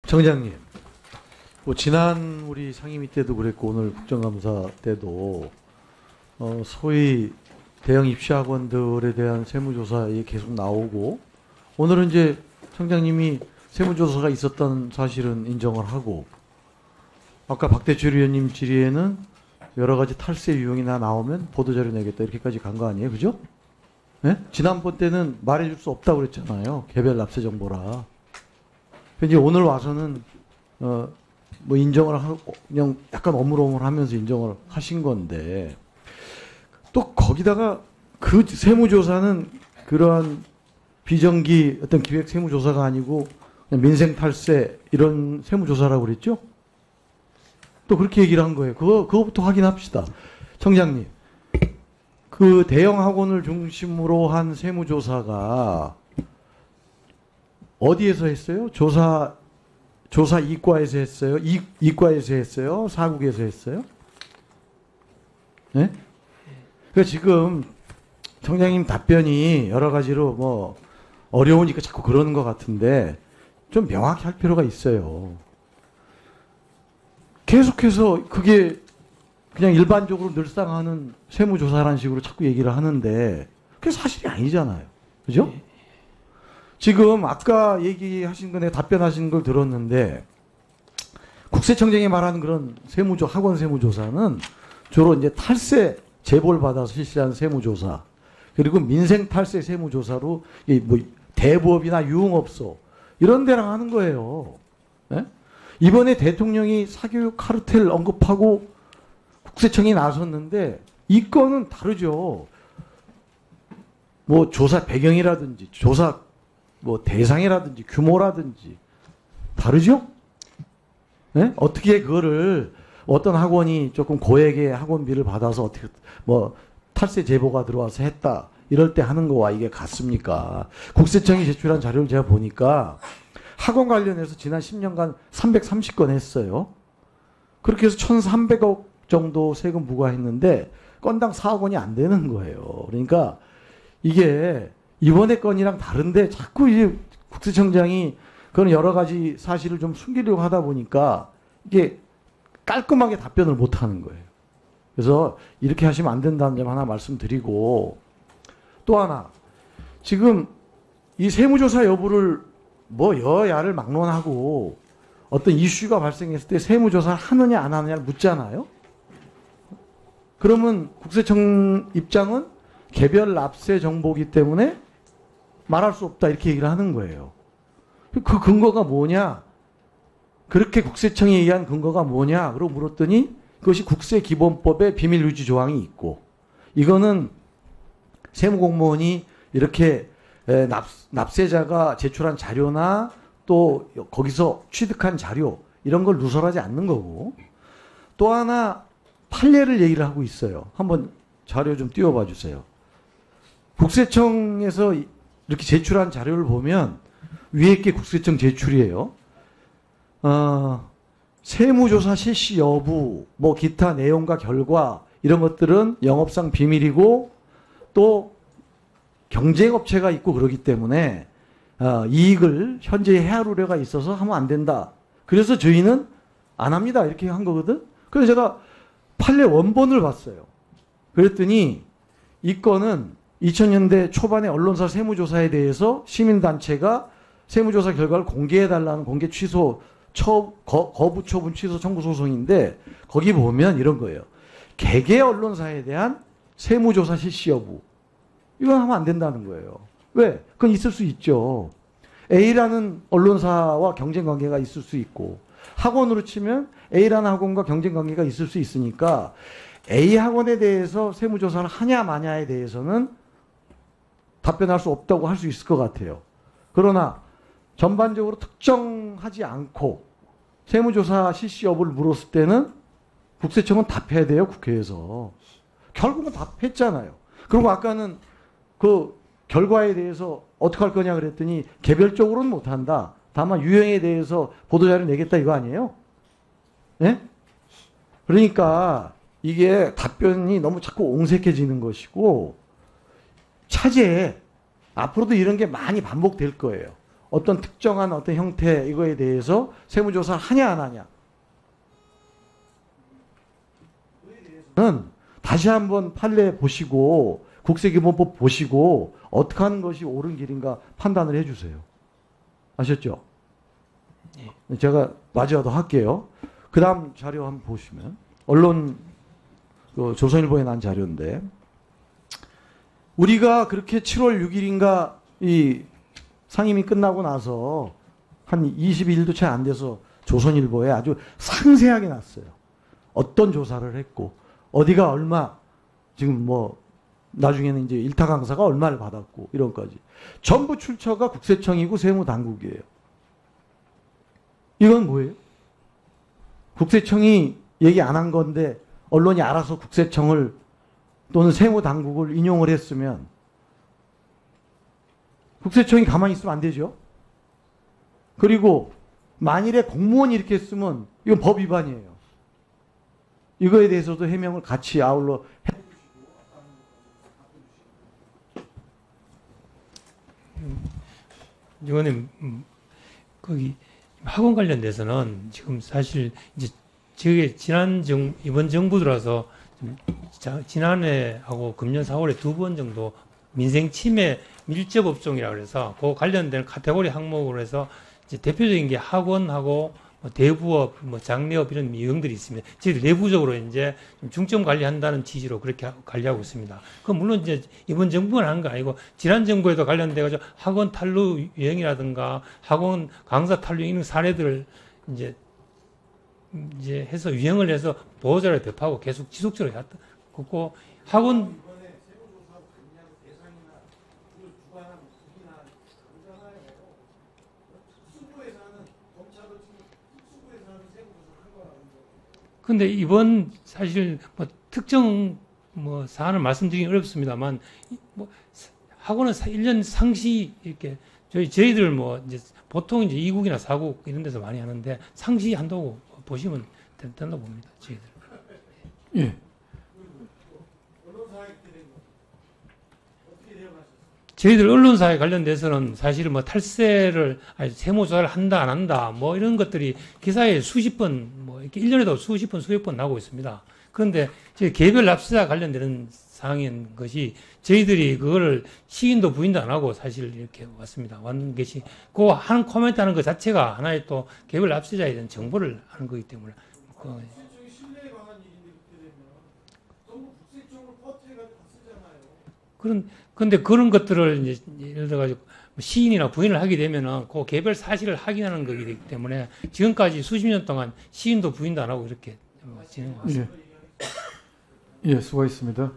청장님, 뭐 지난 우리 상임위 때도 그랬고 오늘 국정감사 때도 소위 대형 입시학원들에 대한 세무조사에 계속 나오고 오늘은 이제 청장님이 세무조사가 있었던 사실은 인정을 하고 아까 박대출 의원님 질의에는 여러 가지 탈세 유형이나 나오면 보도자료 내겠다 이렇게까지 간 거 아니에요, 그죠? 네? 지난번 때는 말해줄 수 없다고 그랬잖아요. 개별 납세 정보라. 이제 오늘 와서는 뭐 인정을 하고 그냥 약간 어물어물하면서 인정을 하신 건데 또 거기다가 그 세무조사는 그러한 비정기 어떤 기획 세무조사가 아니고 그냥 민생 탈세 이런 세무조사라고 그랬죠? 또 그렇게 얘기를 한 거예요. 그거부터 확인합시다. 청장님, 그 대형 학원을 중심으로 한 세무조사가 어디에서 했어요? 조사 이과에서 했어요? 이과에서 했어요? 사국에서 했어요? 네? 그러니까 지금 청장님 답변이 여러 가지로 뭐 어려우니까 자꾸 그러는 것 같은데 좀 명확히 할 필요가 있어요. 계속해서 그게 그냥 일반적으로 늘상 하는 세무조사라는 식으로 자꾸 얘기를 하는데 그게 사실이 아니잖아요. 그죠? 지금 아까 얘기하신 거 내가 답변하신 걸 들었는데 국세청장이 말하는 그런 학원 세무조사는 주로 이제 탈세 제보를 받아서 실시한 세무조사 그리고 민생 탈세 세무조사로 뭐 대부업이나 유흥업소 이런 데랑 하는 거예요. 네? 이번에 대통령이 사교육 카르텔 언급하고 국세청이 나섰는데 이 건은 다르죠. 뭐 조사 배경이라든지 조사 뭐 대상이라든지 규모라든지 다르죠? 네? 어떻게 그거를 어떤 학원이 조금 고액의 학원비를 받아서 어떻게 뭐 탈세 제보가 들어와서 했다 이럴 때 하는 거와 이게 같습니까? 국세청이 제출한 자료를 제가 보니까 학원 관련해서 지난 10년간 330건 했어요. 그렇게 해서 1,300억 정도 세금 부과했는데 건당 4억 원이 안 되는 거예요. 그러니까 이게 이번에 건이랑 다른데 자꾸 이제 국세청장이 그런 여러 가지 사실을 좀 숨기려고 하다 보니까 이게 깔끔하게 답변을 못 하는 거예요. 그래서 이렇게 하시면 안 된다는 점 하나 말씀드리고 또 하나 지금 이 세무조사 여부를 뭐 여야를 막론하고 어떤 이슈가 발생했을 때 세무조사를 하느냐 안 하느냐를 묻잖아요. 그러면 국세청 입장은 개별 납세 정보이기 때문에 말할 수 없다 이렇게 얘기를 하는 거예요. 그 근거가 뭐냐? 그렇게 국세청이 얘기한 근거가 뭐냐? 그러고 물었더니 그것이 국세기본법에 비밀유지 조항이 있고 이거는 세무공무원이 이렇게 납세자가 제출한 자료나 또 거기서 취득한 자료 이런 걸 누설하지 않는 거고 또 하나 판례를 얘기를 하고 있어요. 한번 자료 좀 띄워봐 주세요. 국세청에서 이렇게 제출한 자료를 보면 위에 게 국세청 제출이에요. 세무조사 실시 여부, 뭐 기타 내용과 결과 이런 것들은 영업상 비밀이고 또 경쟁업체가 있고 그러기 때문에 이익을 현재 헤아릴 우려가 있어서 하면 안 된다. 그래서 저희는 안 합니다. 이렇게 한 거거든. 그래서 제가 판례 원본을 봤어요. 그랬더니 이 건은 2000년대 초반에 언론사 세무조사에 대해서 시민단체가 세무조사 결과를 공개해달라는 공개 취소 거부 처분 취소 청구 소송인데 거기 보면 이런 거예요. 개개 언론사에 대한 세무조사 실시 여부 이건 하면 안 된다는 거예요. 왜? 그건 있을 수 있죠. A라는 언론사와 경쟁관계가 있을 수 있고 학원으로 치면 A라는 학원과 경쟁관계가 있을 수 있으니까 A 학원에 대해서 세무조사를 하냐 마냐에 대해서는 답변할 수 없다고 할 수 있을 것 같아요. 그러나 전반적으로 특정하지 않고 세무조사 실시 여부를 물었을 때는 국세청은 답해야 돼요. 국회에서. 결국은 답했잖아요. 그리고 아까는 그 결과에 대해서 어떻게 할 거냐 그랬더니 개별적으로는 못한다. 다만 유형에 대해서 보도자료 내겠다 이거 아니에요? 네? 그러니까 이게 답변이 너무 자꾸 옹색해지는 것이고 차제에 앞으로도 이런 게 많이 반복될 거예요. 어떤 특정한 어떤 형태 이거에 대해서 세무조사를 하냐 안 하냐. 는 다시 한번 판례 보시고 국세기본법 보시고 어떻게 하는 것이 옳은 길인가 판단을 해주세요. 아셨죠? 네. 제가 마지막으로 할게요. 그 다음 자료 한번 보시면 언론 그 조선일보에 난 자료인데 우리가 그렇게 7월 6일인가 이 상임위 끝나고 나서 한 22일도 채 안 돼서 조선일보에 아주 상세하게 났어요. 어떤 조사를 했고 어디가 얼마 지금 뭐 나중에는 이제 일타 강사가 얼마를 받았고 이런 거지. 전부 출처가 국세청이고 세무당국이에요. 이건 뭐예요? 국세청이 얘기 안 한 건데 언론이 알아서 국세청을 또는 세무당국을 인용을 했으면 국세청이 가만히 있으면 안 되죠. 그리고 만일에 공무원이 이렇게 했으면 이건 법 위반이에요. 이거에 대해서도 해명을 같이 아울러 이거는 거기 학원 관련돼서는 지금 사실 이제 저게 이번 정부 들어서 지난해하고 금년 4월에 2번 정도 민생 침해 밀접 업종이라고 그래서 그 관련된 카테고리 항목으로 해서 이제 대표적인 게 학원하고 뭐 대부업, 뭐 장례업 이런 유형들이 있습니다. 저희들 내부적으로 이제 중점 관리한다는 취지로 그렇게 관리하고 있습니다. 그 물론 이제 이번 정부가 한 거 아니고 지난 정부에도 관련돼가지고 학원 탈루 유형이라든가 학원 강사 탈루 이런 사례들을 이제 해서 유형을 해서 보호자를 배포하고 계속 지속적으로 했다. 그리고 학원 근데 이번 사실 뭐 특정 뭐 사안을 말씀드리기 어렵습니다만 뭐 학원은 1년 상시 이렇게 저희들 뭐 이제 보통 이제 2국이나 4국 이런 데서 많이 하는데 상시 한다고 보시면 된다고 봅니다. 저희들. 예. 저희들 언론사에 관련돼서는 사실은 뭐 탈세를, 아니 세무조사를 한다, 안 한다, 뭐 이런 것들이 기사에 수십 번, 뭐 이렇게 1년에도 수십 번, 수백 번 나오고 있습니다. 그런데 저희 개별 납세자 관련되는 사항인 것이 저희들이 그거를 시인도 부인도 안 하고 사실 이렇게 왔습니다. 왔는 것이, 그 한 코멘트 하는 것 자체가 하나의 또 개별 납세자에 대한 정보를 하는 거기 때문에. 그런데 그런 것들을 이제 예를 들어가지고 시인이나 부인을 하게 되면은 그 개별 사실을 확인하는 거기 때문에 지금까지 수십 년 동안 시인도 부인도 안 하고 이렇게 진행해 왔습니다. 예, 수고하셨습니다.